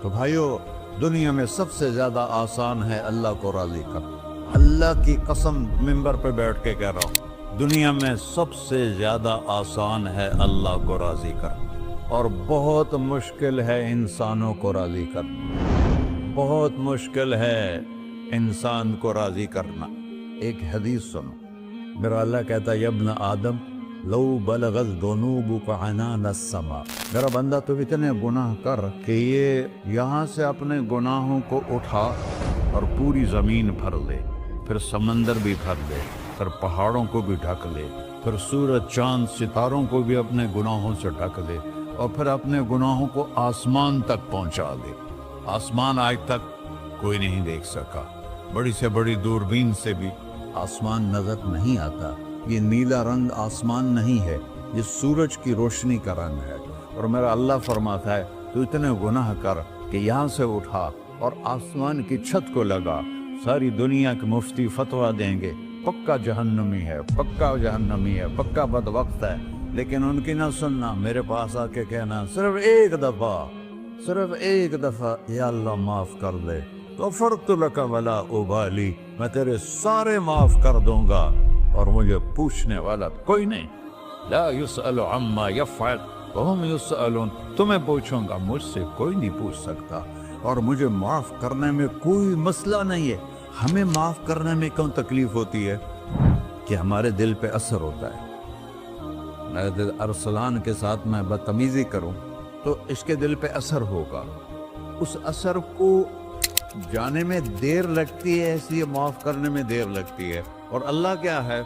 تو بھائیو، دنیا میں سب سے زیادہ آسان ہے اللہ کو راضی کرنا۔ اللہ کی قسم ممبر پہ بیٹھ کے کہہ رہا ہوں، دنیا میں سب سے زیادہ آسان ہے اللہ کو راضی کرنا، اور بہت مشکل ہے انسانوں کو راضی کرنا۔ بہت مشکل ہے انسان کو راضی کرنا۔ ایک حدیث سنو، میرا اللہ کہتا ہے، یا ابن آدم لو بلغت ذنوبک عنان السماء، میرا بندہ تو اتنے گناہ کر کہ یہ یہاں سے اپنے گناہوں کو اٹھا اور پوری زمین بھر لے، پھر سمندر بھی بھر لے، پھر پہاڑوں کو بھی ڈھک لے، پھر سورج چاند ستاروں کو بھی اپنے گناہوں سے ڈھک لے، اور پھر اپنے گناہوں کو آسمان تک پہنچا دے۔ آسمان آج تک کوئی نہیں دیکھ سکا، بڑی سے بڑی دوربین سے بھی آسمان نظر نہیں آتا۔ یہ نیلا رنگ آسمان نہیں ہے، یہ سورج کی روشنی کا رنگ ہے۔ اور میرا اللہ فرماتا ہے، تو اتنے گناہ کر کہ یہاں سے اٹھا اور آسمان کی چھت کو لگا، ساری دنیا کے مفتی فتویٰ دیں گے پکا جہنمی ہے، پکا جہنمی ہے، پکا بدبخت ہے، لیکن ان کی نہ سننا، میرے پاس آ کے کہنا صرف ایک دفعہ یا اللہ معاف کر دے، غفرت لک ولا ابالی، میں تیرے سارے معاف کر دوں گا اور مجھے پوچھنے والا کوئی نہیں۔ لا یسأل عما یفعل وہم یسألون، تمہیں پوچھوں گا، مجھ سے کوئی نہیں پوچھ سکتا، اور مجھے معاف کرنے میں کوئی مسئلہ نہیں ہے۔ ہمیں معاف کرنے میں کیوں تکلیف ہوتی ہے؟ کہ ہمارے دل پہ اثر ہوتا ہے۔ میرے دل ارسلان کے ساتھ میں بدتمیزی کروں تو اس کے دل پہ اثر ہوگا، اس اثر کو جانے میں دیر لگتی ہے، اس لیے معاف کرنے میں دیر لگتی ہے۔ اور اللہ کیا ہے؟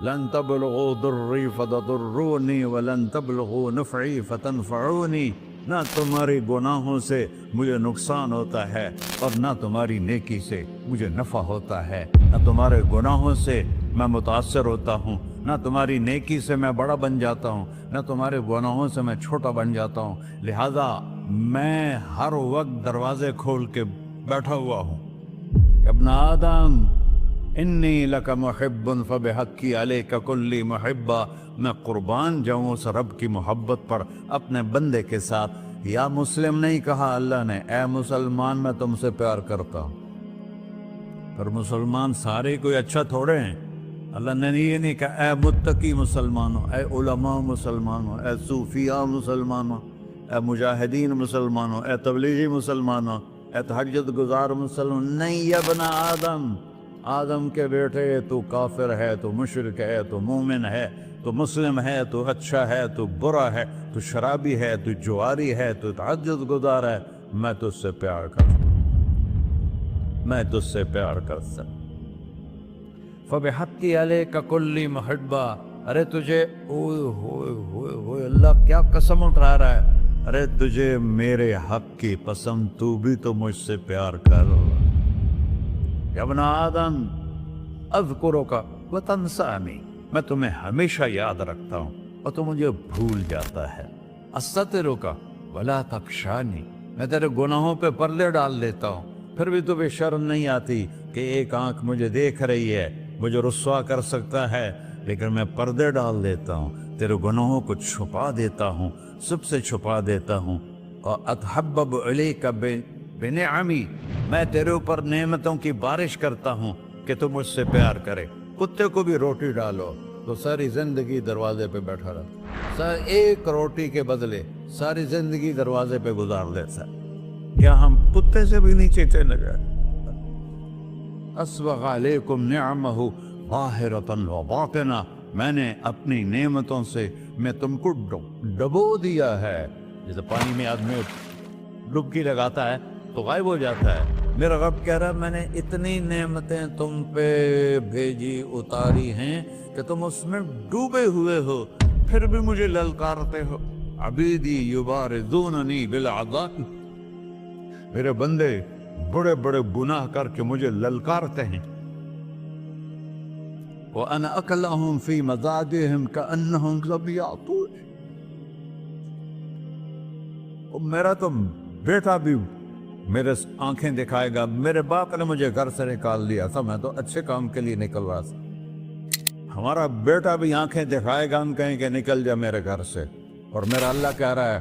لن تبلغوا ضری فتضرونی ولن تبلغوا نفعی فتنفعونی، نہ تمہاری گناہوں سے مجھے نقصان ہوتا ہے اور نہ تمہاری نیکی سے مجھے نفع ہوتا ہے۔ نہ تمہارے گناہوں سے میں متاثر ہوتا ہوں، نہ تمہاری نیکی سے میں بڑا بن جاتا ہوں، نہ تمہارے گناہوں سے میں چھوٹا بن جاتا ہوں۔ لہذا میں ہر وقت دروازے کھول کے بیٹھا ہوا ہوں۔ ابن آدم انی لک محب فبحقی علیک کلی محبہ، میں قربان جاؤں اس رب کی محبت پر اپنے بندے کے ساتھ۔ یا مسلم نہیں کہا اللہ نے، اے مسلمان میں تم سے پیار کرتا ہوں۔ پر مسلمان سارے کوئی اچھا تھوڑے ہیں۔ اللہ نے یہ نہیں کہا اے متقی مسلمانوں، اے علماء مسلمانوں، اے صوفیاء مسلمانوں، اے مجاہدین مسلمانوں، اے تبلیغی مسلمانوں، اے تہجد گزار مسلمان، نہیں۔ یا ابن آدم، آدم کے بیٹے، تو کافر ہے، تو مشرک ہے، تو مومن ہے، تو مسلم ہے، تو اچھا ہے، تو برا ہے، تو شرابی ہے، تو جواری ہے، تو تہجد گزار ہے، میں تجھ سے پیار کرتا ہوں، میں تجھ سے پیار کرتا ہوں۔ فبحقی علیک کلی محبہ، ارے تجھے، اوئے ہوئے ہوئے ہوئے، اللہ کیا قسم اٹھا رہا ہے، ارے تجھے میرے حق کی قسم، تو بھی تو مجھ سے پیار کر۔ یا ابن آدم اذکرک وتنسانی، میں تمہیں ہمیشہ یاد رکھتا ہوں اور تو مجھے بھول جاتا ہے۔ استترک ولا تخشانی، میں تیرے گناہوں پہ پردے ڈال دیتا ہوں، پھر بھی تمہیں شرم نہیں آتی کہ ایک آنکھ مجھے دیکھ رہی ہے، مجھے رسوا کر سکتا ہے، لیکن میں پردے ڈال دیتا ہوں، تیرے گناہوں کو چھپا دیتا ہوں، سب سے چھپا دیتا ہوں۔ اور اتحبب الیک بنعمی، میں تیرے اوپر نعمتوں کی بارش کرتا ہوں کہ تو مجھ سے پیار کرے۔ کتے کو بھی روٹی ڈالو تو ساری زندگی دروازے پہ بیٹھا رہتا، ایک روٹی کے بدلے ساری زندگی دروازے پہ گزار دیتا ہے۔ کیا ہم کتے سے بھی نیچے چلے گئے؟ اسبغ علیکم نعمہ ظاہرۃ و باطنہ، میں نے اپنی نعمتوں سے میں تم کو ڈبو دیا ہے۔ جیسے پانی میں آدمی ڈبکی لگاتا ہے تو غائب ہو جاتا ہے، میرا رب کہہ رہا ہے میں نے اتنی نعمتیں تم پہ بھیجی، اتاری ہیں کہ تم اس میں ڈوبے ہوئے ہو، پھر بھی مجھے للکارتے ہو۔ عبیدی یبارزوننی بالعذاب، میرے بندے بڑے بڑے گناہ کر کے مجھے للکارتے ہیں۔ وَأَنَا أَكْلَهُمْ فِي مَزَاجِهِمْ كَأَنَّهُمْ ظَبِيَّةٌ، میرا تو بیٹا بھی میرے آنکھیں دکھائے گا، میرے باپ نے مجھے گھر سے نکال دیا تھا، میں تو اچھے کام کے لیے نکل رہا تھا، ہمارا بیٹا بھی آنکھیں دکھائے گا، ہم کہیں کہ نکل جا میرے گھر سے۔ اور میرا اللہ کہہ رہا ہے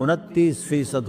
29%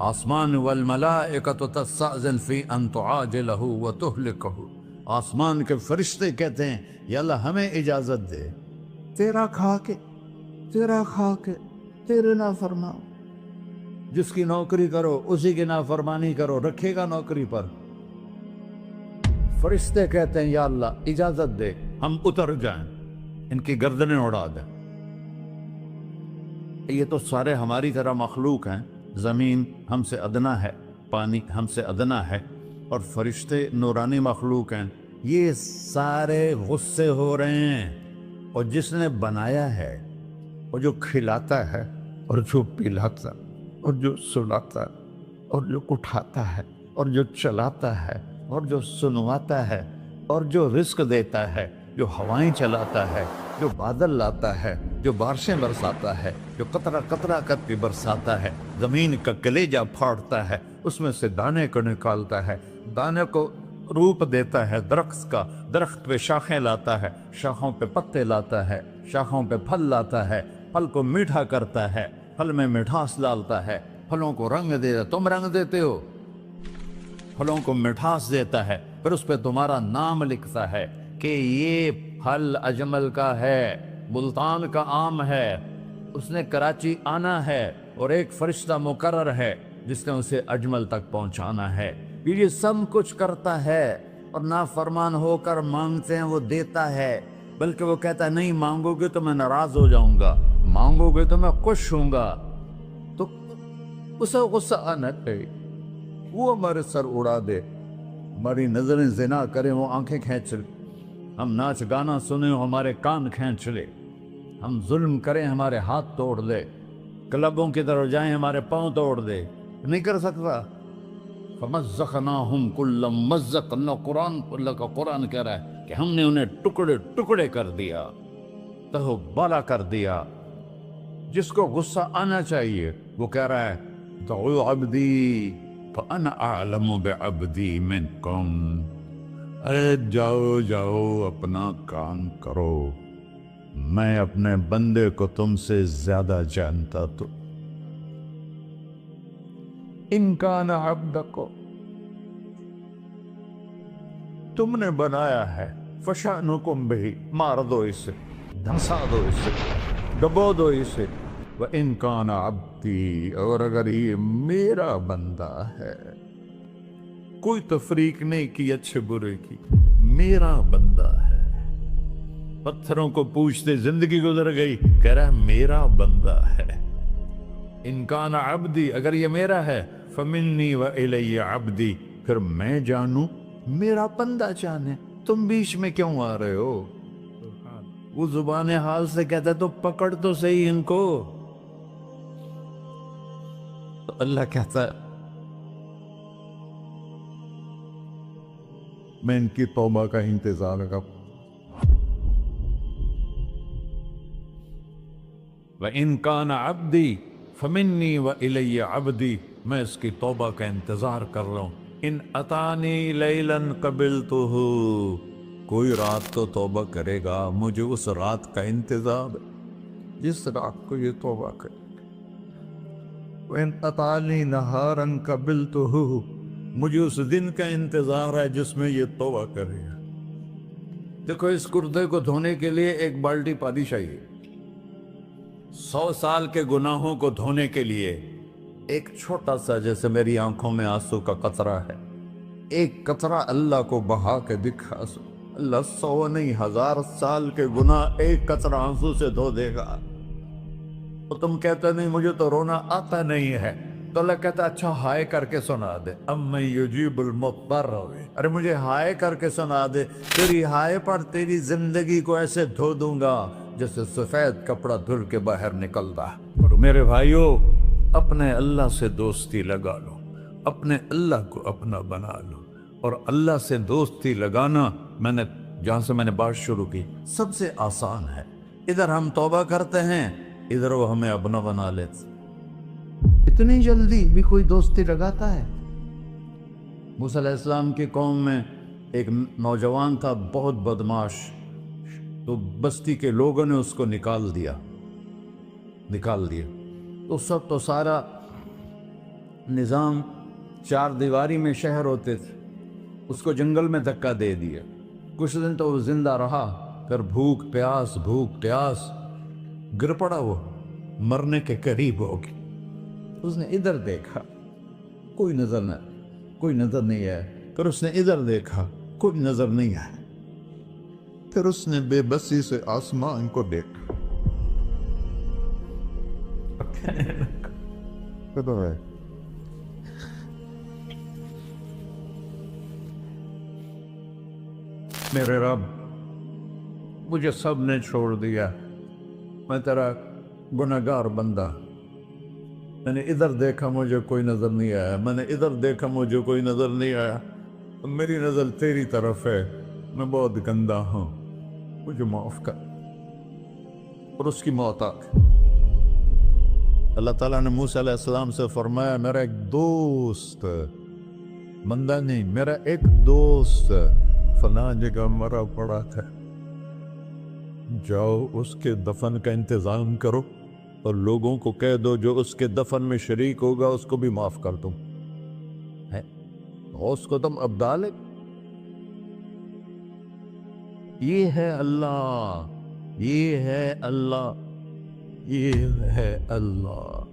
آسمان والملائکۃ تستأذن فی ان تعاجلہ وتہلکہ، آسمان کے فرشتے کہتے ہیں یا اللہ ہمیں اجازت دے تیرا کھا کے تیرے نافرمان، جس کی نوکری کرو اسی کی نافرمانی کرو، رکھے گا نوکری پر؟ فرشتے کہتے ہیں یا اللہ اجازت دے ہم اتر جائیں، ان کی گردنیں اڑا دیں۔ یہ تو سارے ہماری طرح مخلوق ہیں، زمین ہم سے ادنا ہے، پانی ہم سے ادنا ہے، اور فرشتے نورانی مخلوق ہیں، یہ سارے غصے ہو رہے ہیں۔ اور جس نے بنایا ہے، اور جو کھلاتا ہے، اور جو پلاتا، اور جو سلاتا، اور جو اٹھاتا ہے، اور جو چلاتا ہے، اور جو سنواتا ہے، اور جو رزق دیتا ہے، جو ہوائیں چلاتا ہے، جو بادل لاتا ہے، جو بارشیں برساتا ہے، جو قطرہ قطرہ کر کے برساتا ہے، زمین کا کلیجہ پھاڑتا ہے، اس میں سے دانے کو نکالتا ہے، دانے کو روپ دیتا ہے درخت کا، درخت پہ شاخیں لاتا ہے، شاخوں پہ پتے لاتا ہے، شاخوں پہ پھل لاتا ہے، پھل کو میٹھا کرتا ہے، پھل میں مٹھاس ڈالتا ہے، پھلوں کو رنگ دیتا ہے۔ تم رنگ دیتے ہو، پھلوں کو مٹھاس دیتا ہے، پھر اس پہ تمہارا نام لکھتا ہے کہ یہ پھل اجمل کا ہے، ملتان کا آم ہے، اس نے کراچی آنا ہے، اور ایک فرشتہ مقرر ہے جس نے اسے اجمل تک پہنچانا ہے۔ یہ سب کچھ کرتا ہے، اور نافرمان ہو کر مانگتے ہیں وہ دیتا ہے، بلکہ وہ کہتا ہے نہیں مانگو گے تو میں ناراض ہو جاؤں گا، مانگو گے تو میں خوش ہوں گا۔ تو اسے غصہ آنا چاہیے، وہ ہمارے سر اڑا دے، ہماری نظریں زنا کریں وہ آنکھیں کھینچ لے، ہم ناچ گانا سنیں ہمارے کان کھینچ لے، ہم ظلم کریں ہمارے ہاتھ توڑ دے، کلبوں کی طرف جائیں ہمارے پاؤں توڑ دے، نہیں کر سکتا۔ فَمَزَّقْنَاهُمْ كُلَّ مُمَزَّقٍ، اللہ کا قرآن کہہ رہا ہے کہ ہم نے انہیں ٹکڑے ٹکڑے کر دیا، تہو بالا کر دیا۔ جس کو غصہ آنا چاہیے وہ کہہ رہا ہے دعو عبدی فَأَنَا أَعْلَمُ بِعَبْدِي مِنْكُمْ، ارے جاؤ جاؤ اپنا کام کرو، میں اپنے بندے کو تم سے زیادہ جانتا۔ تو ان کان عبدکو، تم نے بنایا ہے، فشانکم بہی، مار دو اسے، دھنسا دو اسے، ڈبو دو اسے۔ وَإِن كَانَ عَبْدِي، اور اگر یہ میرا بندہ ہے، کوئی تفریق نہیں کی اچھے برے کی، میرا بندہ ہے۔ پتھروں کو پوچھتے زندگی گزر گئی، کہہ رہا ہے میرا بندہ ہے۔ ان کان عبدی، اگر یہ میرا ہے، فمنی وإلی عبدی، پھر میں جانوں میرا بندہ جانے، تم بیچ میں کیوں آ رہے ہو؟ وہ زبان حال سے کہتا تو پکڑ تو صحیح ان کو۔ تو اللہ کہتا ہے میں ان کی توبہ کا انتظار کروں۔ وَإِن كَانَ عَبْدِي فَمِنِّي وَإِلَيَّ عَبْدِي، میں اس کی توبہ کا انتظار کر رہا ہوں۔ ان اتانی لیلاً قبلتہ، کوئی رات تو توبہ کرے گا، مجھے اس رات کا انتظار ہے جس رات کو یہ توبہ کرے۔ وَإِنْ أَطَانِي نَهَارًا قَبِلْتُهُ، مجھے اس دن کا انتظار ہے جس میں یہ توبہ کرے گا۔ دیکھو اس کردے کو دھونے کے لیے ایک بالٹی پانی چاہیے، 100 سال کے گناہوں کو دھونے کے لیے ایک چھوٹا سا، جیسے میری آنکھوں میں آنسو کا قطرہ ہے، ایک قطرہ اللہ کو بہا کے دکھا سو، اللہ 100 نہیں 1000 سال کے گناہ ایک قطرہ آنسو سے دھو دے گا۔ تو تم کہتے نہیں مجھے تو رونا آتا نہیں ہے، تو اللہ کہتا اچھا ہائے کر کے سنا دے، اَمَّن یُجِیبُ الْمُضْطَرَّ، ارے مجھے ہائے کر کے سنا دے، تیری ہائے پر تیری زندگی کو ایسے دھو دوں گا جیسے سفید کپڑا دھل کے باہر نکلتا ہے۔ اور میرے بھائیو، اپنے اللہ سے دوستی لگا لو، اپنے اللہ کو اپنا بنا لو۔ اور اللہ سے دوستی لگانا، جہاں سے میں نے بات شروع کی، سب سے آسان ہے۔ ادھر ہم توبہ کرتے ہیں، ادھر وہ ہمیں اپنا بنا لیتے۔ اتنی جلدی بھی کوئی دوستی لگاتا ہے؟ موسیٰ علیہ السلام کی قوم میں ایک نوجوان تھا بہت بدماش، تو بستی کے لوگوں نے اس کو نکال دیا۔ تو سب تو سارا نظام 4 دیواری میں شہر ہوتے تھے، اس کو جنگل میں دھکا دے دیا، کچھ دن تو وہ زندہ رہا، پھر بھوک پیاس گر پڑا، وہ مرنے کے قریب ہو گیا۔ اس نے ادھر دیکھا، کوئی نظر نہیں آیا، پھر اس نے ادھر دیکھا، کوئی نظر نہیں آیا، پھر اس نے بے بسی سے آسمان کو دیکھا۔ میرے رب، مجھے سب نے چھوڑ دیا، میں تیرا گنہگار بندہ، میں نے ادھر دیکھا مجھے کوئی نظر نہیں آیا، میں نے ادھر دیکھا مجھے کوئی نظر نہیں آیا، میری نظر تیری طرف ہے، میں بہت گندا ہوں، مجھے معاف کر۔ اور اس کی موت آ گئی۔ اللہ تعالیٰ نے موسیٰ علیہ السلام سے فرمایا، میرا ایک دوست، بندہ نہیں، میرا ایک دوست فلاں جگہ مرا پڑا تھا، جاؤ اس کے دفن کا انتظام کرو اور لوگوں کو کہہ دو جو اس کے دفن میں شریک ہوگا اس کو بھی معاف کر دوں۔ غوث کو تم ابدال ہے۔ یہ ہے اللہ، یہ ہے اللہ، یہ ہے اللہ۔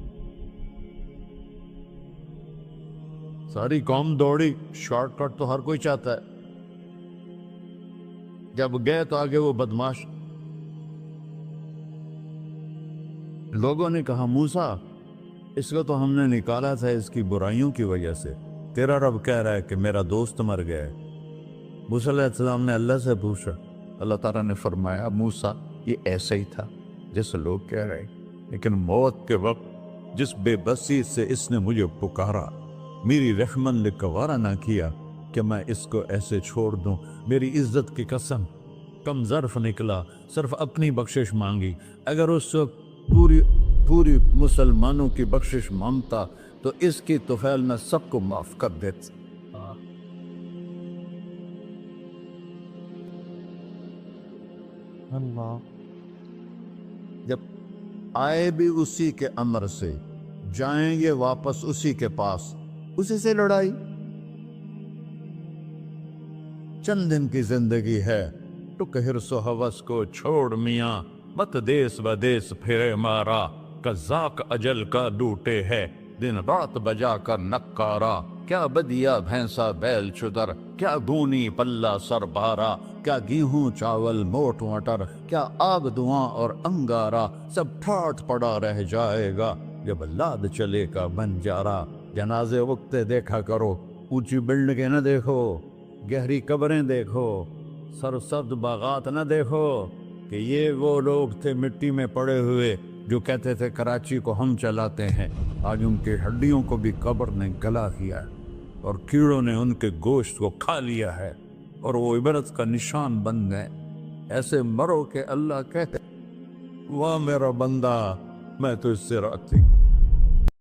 ساری قوم دوڑی، شارٹ کٹ تو ہر کوئی چاہتا ہے، جب گئے تو آگے وہ بدماش لوگوں نے کہا، موسیٰ اس کو تو ہم نے نکالا تھا اس کی برائیوں کی وجہ سے، تیرا رب کہہ رہا ہے کہ میرا دوست مر گیا ہے۔ موسیٰ علیہ السلام نے اللہ سے پوچھا، اللہ تعالیٰ نے فرمایا، موسیٰ یہ ایسا ہی تھا جیسے لوگ کہہ رہے، لیکن موت کے وقت جس بے بسی سے اس نے مجھے پکارا، میری رحمن نے گوارا نہ کیا کہ میں اس کو ایسے چھوڑ دوں، میری عزت کی قسم، کم ظرف نکلا، صرف اپنی بخشش مانگی، اگر اس وقت پوری مسلمانوں کی بخشش مانگتا تو اس کی طفیل میں سب کو معاف کر دیتا۔ اللہ جب آئے بھی اسی کے امر سے، جائیں گے واپس اسی کے پاس، اسی سے لڑائی۔ چند دن کی زندگی ہے، ٹک حرص و ہوس کو چھوڑ میاں، مت دیس بدیس پھرے مارا، قزاق اجل کا ڈوٹے ہے، دن رات بجا کر نکارا، کیا بدیا بھینسا بیل چدر، کیا گونی پلہ سر بارا، کیا گیہوں چاول موٹ مٹر، کیا آگ دھواں اور انگارا، سب ٹھاٹھ پڑا رہ جائے گا جب لاد چلے کا بنجارا۔ جنازے وقتے دیکھا کرو، اونچی بلڈنگیں نہ دیکھو، گہری قبریں دیکھو، سرسبز باغات نہ دیکھو، کہ یہ وہ لوگ تھے مٹی میں پڑے ہوئے جو کہتے تھے کراچی کو ہم چلاتے ہیں، آج ان کی ہڈیوں کو بھی قبر نے گلا دیا ہے اور کیڑوں نے ان کے گوشت کو کھا لیا ہے اور وہ عبرت کا نشان بن گئے۔ ایسے مرو کہ اللہ کہتے، واہ میرا بندہ، میں تو اس سے راضی